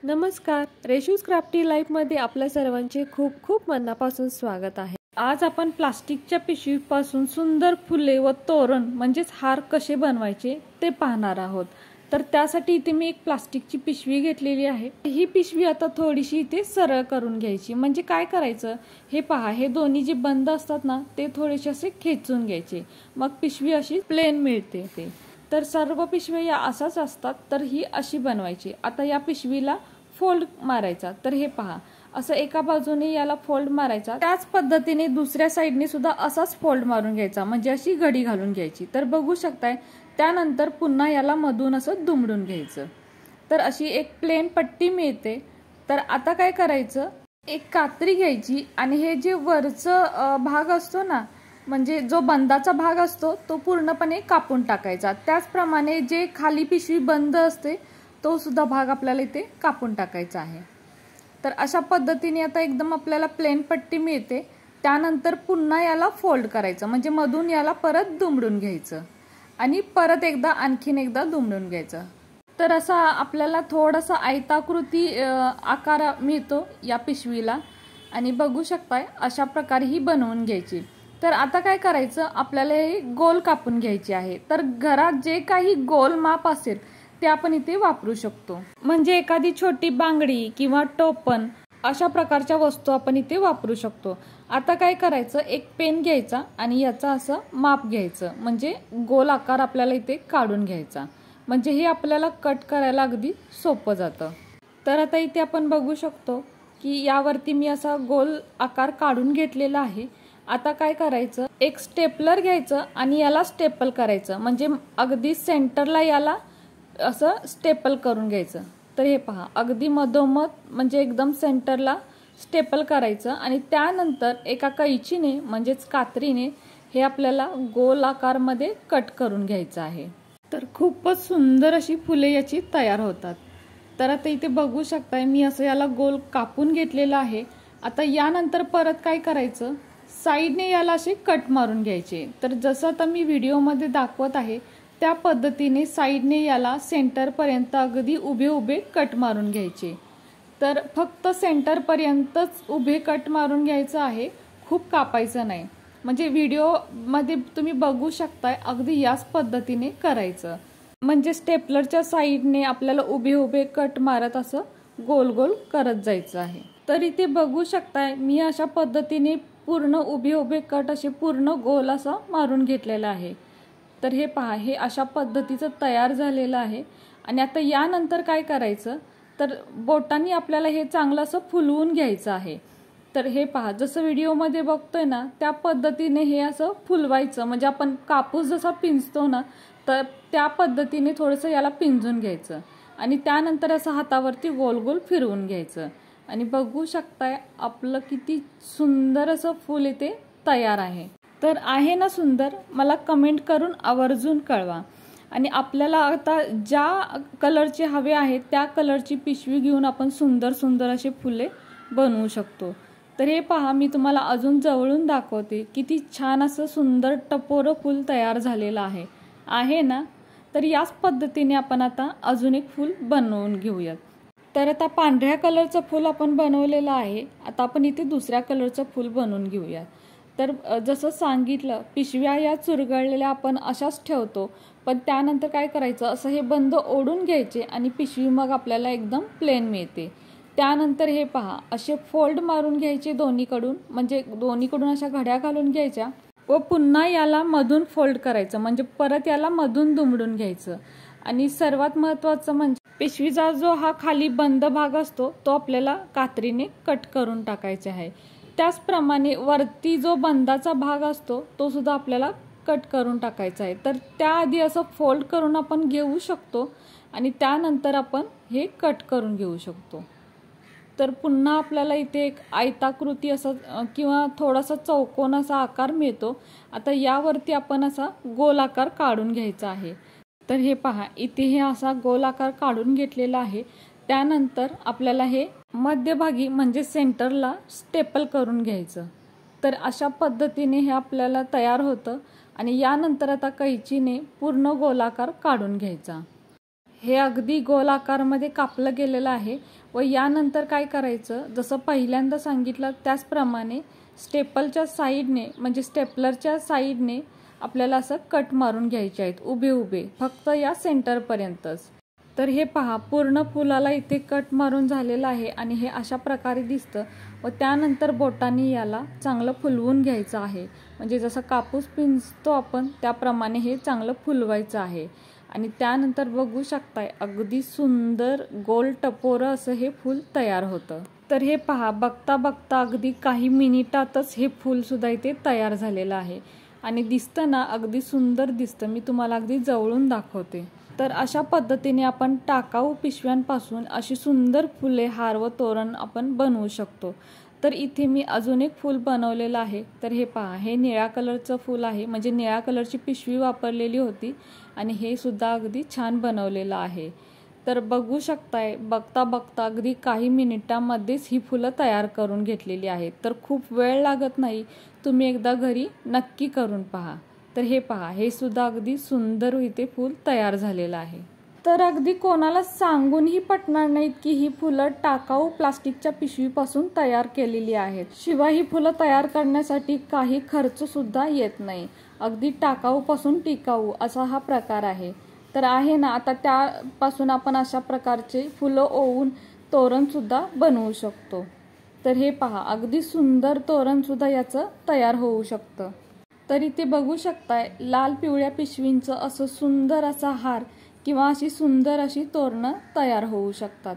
नमस्कार, रेशूज क्राफ्टी लाईफमध्ये आपल्या सर्वांचे खूप खूप मनापासून स्वागत आहे। आज आपण प्लास्टिकच्या पिशवीपासून सुंदर फुले व तोरण म्हणजेच हार कसे बनवायचे ते पाहणार आहोत। तर त्यासाठी इथे मी एक प्लास्टिकची पिशवी घेतलेली आहे। ही पिशवी आता थोडीशी इथे सरळ करून घ्यायची। म्हणजे काय करायचं, हे पहा, हे दोन्ही जे बंद असतात ना ते थोडेसे असे खेचून घ्यायचे, मग पिशवी अशी प्लेन मिळते। ते तर सर्व पिशव्या या असाच असतात, तर ही अशी बनवायची। आता या पिशवीला फोल्ड मारायचा। तर हे पहा, असं एका बाजूने याला फोल्ड मारायचा, त्याच पद्धतीने दुसऱ्या साइडने सुद्धा असाच फोल्ड मारून घ्यायचा, म्हणजे अशी घडी घालून घ्यायची। तर बघू शकताय, त्यानंतर पुन्हा याला मधून असं दुमडून घ्यायचं। तर अशी एक प्लेन पट्टी मिळते। तर आता काय करायचं, एक कात्री घ्यायची आणि हे जे वरचं भाग असतो ना, म्हणजे जो बंदाचा भाग असतो तो पूर्णपणे कापून टाकायचा। त्याचप्रमाणे जे खाली पिशवी बंद असते तो सुद्धा भाग आपल्याला इथे कापून टाकायचा आहे। तर अशा पद्धतीने आता एकदम आपल्याला प्लेन पट्टी मिळते। त्यानंतर पुन्हा याला फोल्ड करायचं, म्हणजे मधून याला परत दुमडून घ्यायचं आणि परत एकदा आणखीन एकदा दुमडून घ्यायचं। तर असा आपल्याला थोडासा आयताकृती आकार मिळतो या पिशवीला। आणि बघू शकताय, अशा प्रकारे ही बनवून घ्यायची। तर आता काय करायचं, आपल्याला हे गोल कापून घ्यायचे आहे। तर घरात जे काही गोल माप असेल ते आपण इथे वापरू शकतो। म्हणजे एखादी छोटी बांगडी किंवा टोपण अशा प्रकारच्या वस्तू आपण इथे वापरू शकतो। आता काय करायचं, एक पेन घ्यायचा आणि याचा असं माप घ्यायचं, म्हणजे गोल आकार आपल्याला इथे काढून घ्यायचा, म्हणजे हे आपल्याला कट करायला अगदी सोपं जातं। तर आता इथे आपण बघू शकतो की यावरती मी असा गोल आकार काढून घेतलेला आहे। आता काय करायचं, एक स्टेपलर घ्यायचं आणि याला स्टेपल करायचं, म्हणजे अगदी सेंटरला याला असं स्टेपल करून घ्यायचं। तर हे पहा, अगदी मधोमध म्हणजे एकदम सेंटरला स्टेपल करायचं आणि त्यानंतर एका कैचीने म्हणजेच कात्रीने हे आपल्याला गोल आकारमध्ये कट करून घ्यायचं आहे। तर खूपच सुंदर अशी फुले याची तयार होतात। तर आता इथे बघू शकताय, मी असं याला गोल कापून घेतलेलं आहे। आता यानंतर परत काय करायचं, साईडने याला असे कट मारून घ्यायचे। तर जसं आता मी व्हिडिओमध्ये दाखवत आहे त्या पद्धतीने साईडने याला सेंटर पर्यंत अगदी उभे उभे कट मारून घ्यायचे। तर फक्त सेंटर पर्यंतच उभे कट मारून घ्यायचं आहे, खूप कापायचं नाही। म्हणजे व्हिडिओमध्ये तुम्ही बघू शकताय, अगदी याच पद्धतीने करायचं, म्हणजे स्टेपलरच्या साईडने आपल्याला उभे उभे कट मारत असं गोल गोल करत जायचं आहे। तर इथे बघू शकताय, मी अशा पद्धतीने पूर्ण उभे उभे कट असे पूर्ण गोल असा मारून घेतलेला आहे। तर हे पहा, हे अशा पद्धतीचं तयार झालेलं आहे। आणि आता यानंतर काय करायचं, तर बोटांनी आपल्याला हे चांगलं असं फुलवून घ्यायचं आहे। तर हे पहा, जसं व्हिडिओमध्ये बघतोय ना त्या पद्धतीने हे असं फुलवायचं, म्हणजे आपण कापूस जसा पिंजतो ना, तर त्या पद्धतीने थोडंसं याला पिंजून घ्यायचं आणि त्यानंतर असं हातावरती गोल गोल फिरवून घ्यायचं। आणि बघू शकताय, आपलं किती सुंदर असं फूल इथे तयार आहे। तर आहे ना सुंदर, मला कमेंट करून आवर्जून कळवा। आणि आपल्याला आता ज्या कलरचे हवे आहेत त्या कलरची पिशवी घेऊन आपण सुंदर सुंदर असे फुले बनवू शकतो। तर हे पहा, मी तुम्हाला अजून जवळून दाखवते, किती छान असं सुंदर टपोरं फूल तयार झालेलं आहे ना। तर याच पद्धतीने आपण आता अजून एक फूल बनवून घेऊयात। तर आता पांढऱ्या कलरचं फूल आपण बनवलेलं आहे, आता आपण इथे दुसऱ्या कलरचं फूल बनवून घेऊया। तर जसं सांगितलं, पिशव्या या चुरगळलेल्या आपण अशाच ठेवतो, पण त्यानंतर काय करायचं, असं हे बंद ओढून घ्यायचे आणि पिशवी मग आपल्याला एकदम प्लेन मिळते। त्यानंतर हे पहा, असे फोल्ड मारून घ्यायचे दोन्हीकडून, म्हणजे दोन्हीकडून अशा घड्या घालून घ्यायच्या व पुन्हा याला मधून फोल्ड करायचं, म्हणजे परत याला मधून दुमडून घ्यायचं। आणि सर्वात महत्त्वाचं म्हणजे पिशवीचा जो हा खाली बंद भाग असतो तो आपल्याला कात्रीने कट करून टाकायचा आहे। त्याचप्रमाणे वरती जो बंदाचा भाग असतो तो सुद्धा आपल्याला कट करून टाकायचा आहे। तर त्याआधी असं फोल्ड करून आपण घेऊ शकतो आणि त्यानंतर आपण हे कट करून घेऊ शकतो। तर पुन्हा आपल्याला इथे एक आयताकृती असा किंवा थोडासा चौकोन असा आकार मिळतो। आता यावरती आपण असा गोल आकार काढून घ्यायचा आहे। तर हे पहा, इथे हे असा गोल आकार काढून घेतलेला आहे। त्यानंतर आपल्याला हे मध्यभागी म्हणजे सेंटरला स्टेपल करून घ्यायचं। तर अशा पद्धतीने हे आपल्याला तयार होतं आणि यानंतर आता कैचीने पूर्ण गोलाकार काढून घ्यायचा। हे अगदी गोल आकारमध्ये कापलं गेलेलं आहे व यानंतर काय करायचं, जसं पहिल्यांदा सांगितलं त्याचप्रमाणे स्टेपलच्या साईडने म्हणजे स्टेपलरच्या साईडने आपल्याला असं कट मारून घ्यायचे आहेत उभे उभे, फक्त या सेंटरपर्यंतच. तर हे पहा, पूर्ण फुलाला इथे कट मारून झालेलं आहे आणि हे अशा प्रकारे दिसतं. व त्यानंतर बोटांनी याला चांगलं फुलवून घ्यायचं आहे, म्हणजे जसं कापूस पिंजतो आपण त्याप्रमाणे हे चांगलं फुलवायचं आहे. आणि त्यानंतर बघू शकताय अगदी सुंदर गोल टपोरं असं हे फूल तयार होतं. तर हे पहा, बघता बघता अगदी काही मिनिटातच हे फूल सुद्धा इथे तयार झालेलं आहे आणि दिसतं ना, अगदी सुंदर दिसतं. मी तुम्हाला अगदी जवळून दाखवते. तर अशा पद्धतीने आपण टाकाऊ पिशव्यांपासून अशी सुंदर फुले, हार व तोरण आपण बनवू शकतो. तर इथे मी अजून एक फूल बनवलेलं आहे. तर हे पहा, हे निळ्या कलरचं फूल आहे, म्हणजे निळ्या कलरची पिशवी वापरलेली होती आणि हे सुद्धा अगदी छान बनवलेलं आहे. तर बघू शकताय, बघता बघता अगदी काही मिनिटांमध्येच ही फुलं तयार करून घेतलेली आहेत. तर खूप वेळ लागत नाही, तुम्ही एकदा घरी नक्की करून पहा. तर हे पहा, हे सुद्धा अगदी सुंदर इथे फूल तयार झालेलं आहे. तर अगदी कोणाला सांगूनही पटणार नाहीत की ही फुलं टाकाऊ प्लास्टिकच्या पिशवीपासून तयार केलेली आहेत. शिवाय ही फुलं तयार करण्यासाठी काही खर्च सुद्धा येत नाही. अगदी टाकाऊपासून टिकाऊ असा हा प्रकार आहे. तर आहे ना, आता त्यापासून आपण अशा प्रकारचे फुलं ओवून तोरण सुद्धा बनवू शकतो. तर हे पहा, अगदी सुंदर तोरण सुद्धा याचं तयार होऊ शकतं. तर इथे बघू शकताय, लाल पिवळ्या पिशवींचं असं सुंदर असा हार किंवा अशी सुंदर अशी तोरणं तयार होऊ शकतात.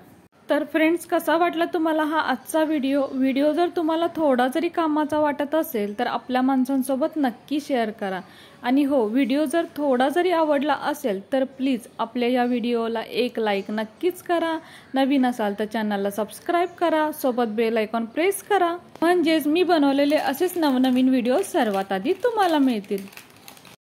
तर फ्रेंड्स, कसा वाटला तुम्हाला हा आजचा व्हिडिओ जर तुम्हाला थोडा जरी कामाचा वाटत असेल तर आपल्या माणसांसोबत नक्की शेअर करा. आणि हो, व्हिडिओ जर थोडा जरी आवडला असेल तर प्लीज आपल्या या व्हिडिओला एक लाईक नक्कीच करा. नवीन असाल तर चॅनलला सबस्क्राईब करा, सोबत बेल आयकॉन प्रेस करा, म्हणजेच मी बनवलेले असेच नवनवीन व्हिडिओ सर्वात आधी तुम्हाला मिळतील.